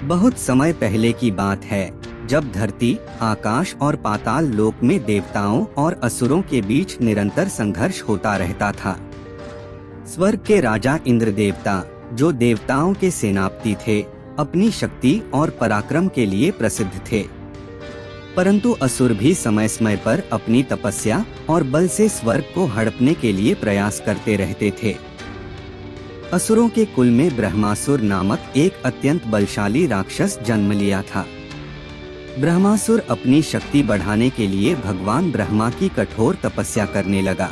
बहुत समय पहले की बात है, जब धरती, आकाश और पाताल लोक में देवताओं और असुरों के बीच निरंतर संघर्ष होता रहता था। स्वर्ग के राजा इंद्र देवता, जो देवताओं के सेनापति थे, अपनी शक्ति और पराक्रम के लिए प्रसिद्ध थे। परंतु असुर भी समय समय पर अपनी तपस्या और बल से स्वर्ग को हड़पने के लिए प्रयास करते रहते थे। असुरों के कुल में ब्रह्मासुर नामक एक अत्यंत बलशाली राक्षस जन्म लिया था। ब्रह्मासुर अपनी शक्ति बढ़ाने के लिए भगवान ब्रह्मा की कठोर तपस्या करने लगा।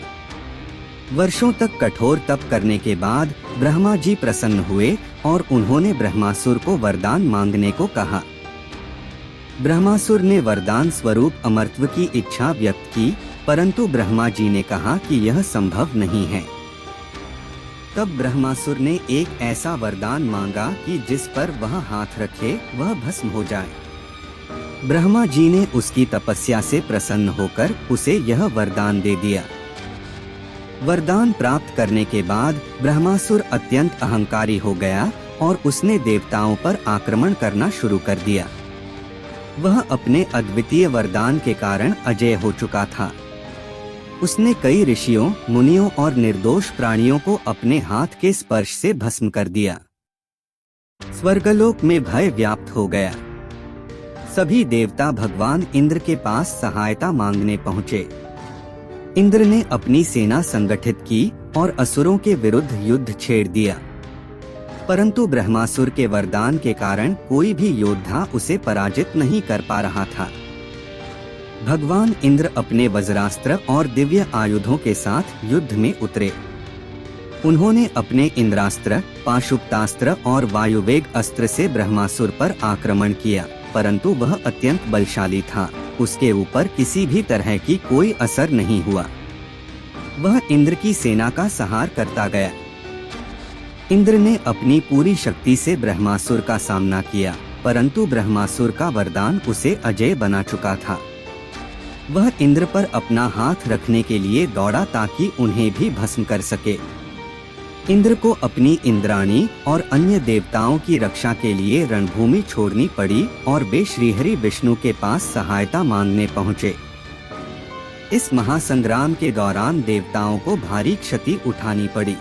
वर्षों तक कठोर तप करने के बाद ब्रह्मा जी प्रसन्न हुए और उन्होंने ब्रह्मासुर को वरदान मांगने को कहा। ब्रह्मासुर ने वरदान स्वरूप अमरत्व की इच्छा व्यक्त की, परंतु ब्रह्मा जी ने कहा कि यह संभव नहीं है। तब ब्रह्मासुर ने एक ऐसा वरदान मांगा कि जिस पर वह हाथ रखे वह भस्म हो जाए। ब्रह्मा जी ने उसकी तपस्या से प्रसन्न होकर उसे यह वरदान दे दिया। वरदान प्राप्त करने के बाद ब्रह्मासुर अत्यंत अहंकारी हो गया और उसने देवताओं पर आक्रमण करना शुरू कर दिया। वह अपने अद्वितीय वरदान के कारण अजेय हो चुका था। उसने कई ऋषियों, मुनियों और निर्दोष प्राणियों को अपने हाथ के स्पर्श से भस्म कर दिया। स्वर्गलोक में भय व्याप्त हो गया। सभी देवता भगवान इंद्र के पास सहायता मांगने पहुँचे। इंद्र ने अपनी सेना संगठित की और असुरों के विरुद्ध युद्ध छेड़ दिया, परंतु ब्रह्मासुर के वरदान के कारण कोई भी योद्धा उसे पराजित नहीं कर पा रहा था। भगवान इंद्र अपने वज्रास्त्र और दिव्य आयुधों के साथ युद्ध में उतरे। उन्होंने अपने इंद्रास्त्र, पाशुपतास्त्र और वायुवेग अस्त्र से ब्रह्मासुर पर आक्रमण किया, परंतु वह अत्यंत बलशाली था। उसके ऊपर किसी भी तरह की कोई असर नहीं हुआ। वह इंद्र की सेना का संहार करता गया। इंद्र ने अपनी पूरी शक्ति से ब्रह्मासुर का सामना किया, परंतु ब्रह्मासुर का वरदान उसे अजेय बना चुका था। वह इंद्र पर अपना हाथ रखने के लिए दौड़ा ताकि उन्हें भी भस्म कर सके। इंद्र को अपनी इंद्राणी और अन्य देवताओं की रक्षा के लिए रणभूमि छोड़नी पड़ी और वे श्रीहरि विष्णु के पास सहायता मांगने पहुँचे। इस महासंग्राम के दौरान देवताओं को भारी क्षति उठानी पड़ी।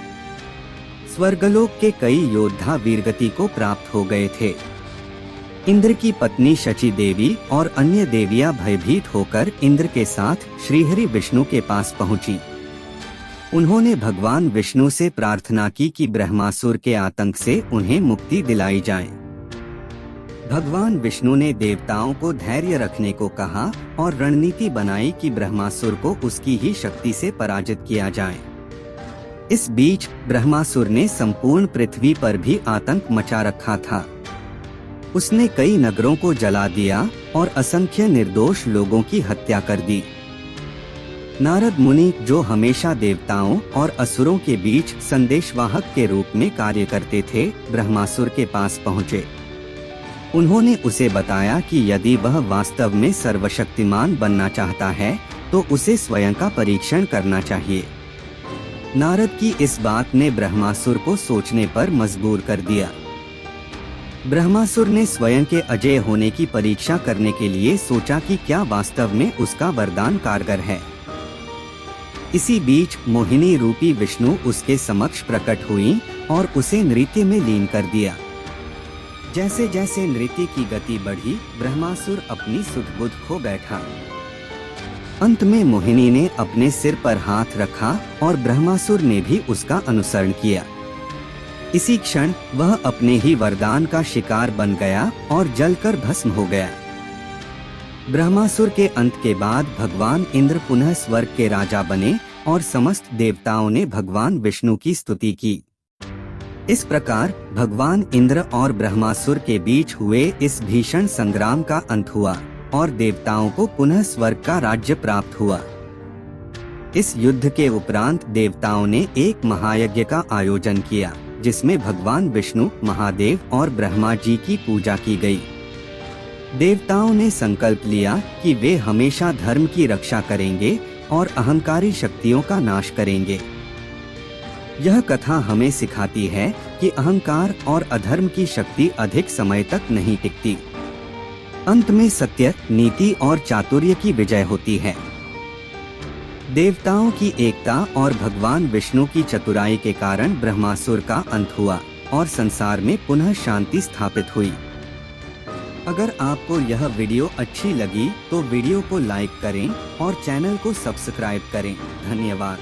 स्वर्गलोक के कई योद्धा वीरगति को प्राप्त हो गए थे। इंद्र की पत्नी शची देवी और अन्य देवियां भयभीत होकर इंद्र के साथ श्रीहरि विष्णु के पास पहुंची। उन्होंने भगवान विष्णु से प्रार्थना की कि ब्रह्मासुर के आतंक से उन्हें मुक्ति दिलाई जाए। भगवान विष्णु ने देवताओं को धैर्य रखने को कहा और रणनीति बनाई कि ब्रह्मासुर को उसकी ही शक्ति से पराजित किया जाए। इस बीच ब्रह्मासुर ने संपूर्ण पृथ्वी पर भी आतंक मचा रखा था। उसने कई नगरों को जला दिया और असंख्य निर्दोष लोगों की हत्या कर दी। नारद मुनि, जो हमेशा देवताओं और असुरों के बीच संदेशवाहक के रूप में कार्य करते थे, ब्रह्मासुर के पास पहुँचे। उन्होंने उसे बताया कि यदि वह वास्तव में सर्वशक्तिमान बनना चाहता है तो उसे स्वयं का परीक्षण करना चाहिए। नारद की इस बात ने ब्रह्मासुर को सोचने पर मजबूर कर दिया। ब्रह्मासुर ने स्वयं के अजेय होने की परीक्षा करने के लिए सोचा कि क्या वास्तव में उसका वरदान कारगर है। इसी बीच मोहिनी रूपी विष्णु उसके समक्ष प्रकट हुई और उसे नृत्य में लीन कर दिया। जैसे जैसे नृत्य की गति बढ़ी, ब्रह्मासुर अपनी सुध बुध खो बैठा। अंत में मोहिनी ने अपने सिर पर हाथ रखा और ब्रह्मासुर ने भी उसका अनुसरण किया। इसी क्षण वह अपने ही वरदान का शिकार बन गया और जलकर भस्म हो गया। ब्रह्मासुर के अंत के बाद भगवान इंद्र पुनः स्वर्ग के राजा बने और समस्त देवताओं ने भगवान विष्णु की स्तुति की। इस प्रकार भगवान इंद्र और ब्रह्मासुर के बीच हुए इस भीषण संग्राम का अंत हुआ और देवताओं को पुनः स्वर्ग का राज्य प्राप्त हुआ। इस युद्ध के उपरांत देवताओं ने एक महायज्ञ का आयोजन किया, जिसमें भगवान विष्णु, महादेव और ब्रह्मा जी की पूजा की गई। देवताओं ने संकल्प लिया कि वे हमेशा धर्म की रक्षा करेंगे और अहंकारी शक्तियों का नाश करेंगे। यह कथा हमें सिखाती है कि अहंकार और अधर्म की शक्ति अधिक समय तक नहीं टिकती। अंत में सत्य, नीति और चातुर्य की विजय होती है। देवताओं की एकता और भगवान विष्णु की चतुराई के कारण ब्रह्मासुर का अंत हुआ और संसार में पुनः शांति स्थापित हुई। अगर आपको यह वीडियो अच्छी लगी तो वीडियो को लाइक करें और चैनल को सब्सक्राइब करें। धन्यवाद।